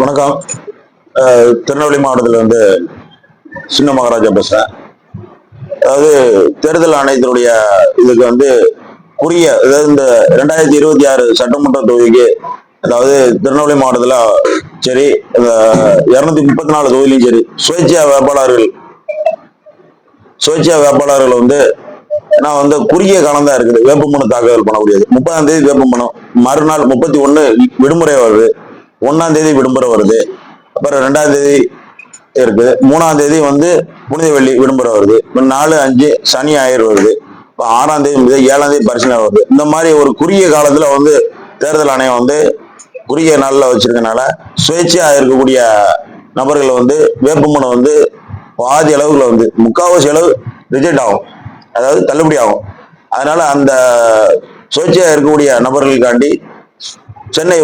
வணக்கம். திருநெல்வேலி மாவட்டத்தில் சின்ன மகாராஜா பேசுறேன். அதாவது தேர்தல் ஆணையத்தினுடைய இதுக்கு அதாவது இந்த 2026 சட்டமன்ற தொகுதிக்கு, அதாவது திருநெல்வேலி மாவட்டத்தில் சரி, 234 தொகுதியிலும் சரி, சுயேட்சையா வேட்பாளர்கள் நான் குறுகிய காலம் தான் இருக்குது வேட்புமனு தாக்கல் பண்ணக்கூடியது. 30ஆம் தேதி வேட்புமனு, மறுநாள் 31 விடுமுறை வருது, 1ஆம் தேதி விடுமுறை வருது, அப்புறம் 2ஆம் தேதி இருக்குது, 3ஆம் தேதி புனித வெள்ளி விடுமுறை வருது, 4, 5 சனி ஞாயிறு வருது, இப்போ 6ஆம் தேதி 7ஆம் தேதி பரிசீலனை வருது. இந்த மாதிரி ஒரு குறுகிய காலத்துல தேர்தல் ஆணையம் குறுகிய நாள்ல வச்சிருக்கனால சுயேட்சையா இருக்கக்கூடிய நபர்கள் வேட்புமனு பாதி அளவுக்குள்ள முக்காவாசி அளவு ரிஜெக்ட் ஆகும், அதாவது தள்ளுபடி ஆகும். அதனால அந்த சுயேட்சையா இருக்கக்கூடிய நபர்களுக்காண்டி சென்னை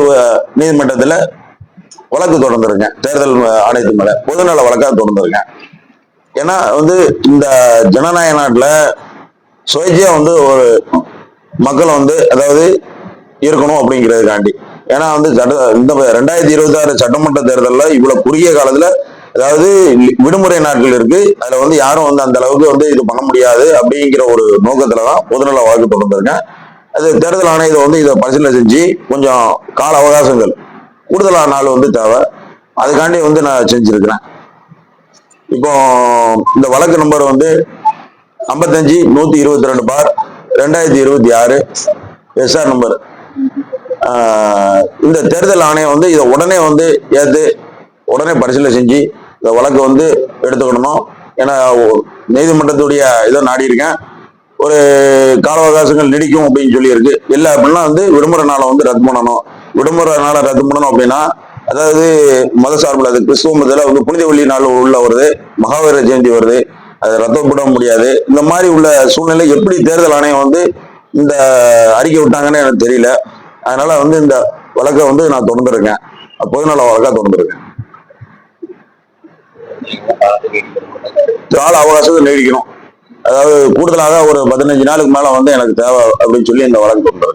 நீதிமன்றத்தில் வழக்கு தொடர்ந்துருக்கேன். தேர்தல் ஆணையத்து மேல பொதுநல வழக்காக தொடர்ந்துருக்கேன். ஏன்னா இந்த ஜனநாயக நாட்டுல சுயேட்சையா ஒரு மக்கள் அதாவது இருக்கணும் அப்படிங்கிறதுக்காண்டி. ஏன்னா இந்த 2026 சட்டமன்ற தேர்தலில் இவ்வளவு குறுகிய காலத்துல, அதாவது விடுமுறை நாட்கள் இருக்கு, அதுல யாரும் அந்த அளவுக்கு இது பண்ண முடியாது அப்படிங்கிற ஒரு நோக்கத்துலதான் பொதுநல வழக்கு தொடர்ந்துருக்கேன். அது தேர்தல் ஆணையத்தை இதை பரிசீலனை செஞ்சு கொஞ்சம் கால அவகாசங்கள் கூடுதலான நாள் தேவை, அதுக்காண்டி நான் செஞ்சிருக்கிறேன். இப்போ இந்த வழக்கு நம்பர் 55/122/2026 எஸ்ஆர் நம்பர். இந்த தேர்தல் ஆணையம் இதை உடனே ஏத்து உடனே பரிசீலனை செஞ்சு இந்த வழக்கு எடுத்துக்கணும். ஏன்னா நீதிமன்றத்துடைய இதை நாடி இருக்கேன். ஒரு கால அவகாசங்கள் நீடிக்கும் அப்படின்னு சொல்லி இருக்கு. இல்லை அப்படின்னா விடுமுறை நாளை ரத்து பண்ணணும். விடுமுறை நாளை ரத்து பண்ணணும் அப்படின்னா, அதாவது மத சார்பில் கிறிஸ்துவ மதத்துல புனித வெள்ளி நாள் உள்ள வருது, மகாவீர ஜெயந்தி வருது, அதை ரத்தப்பட முடியாது. இந்த மாதிரி உள்ள சூழ்நிலை எப்படி தேர்தல் ஆணையம் இந்த அறிக்கை விட்டாங்கன்னு எனக்கு தெரியல. அதனால இந்த வழக்கை நான் தொடர்ந்துருக்கேன், பொதுநல வழக்கா தொடர்ந்துருக்கேன். கால அவகாசத்தை நீடிக்கணும், அதாவது கூடுதலாக ஒரு 15 நாளுக்கு மேல எனக்கு தேவை அப்படின்னு சொல்லி இந்த வழக்கு தொடர்ந்து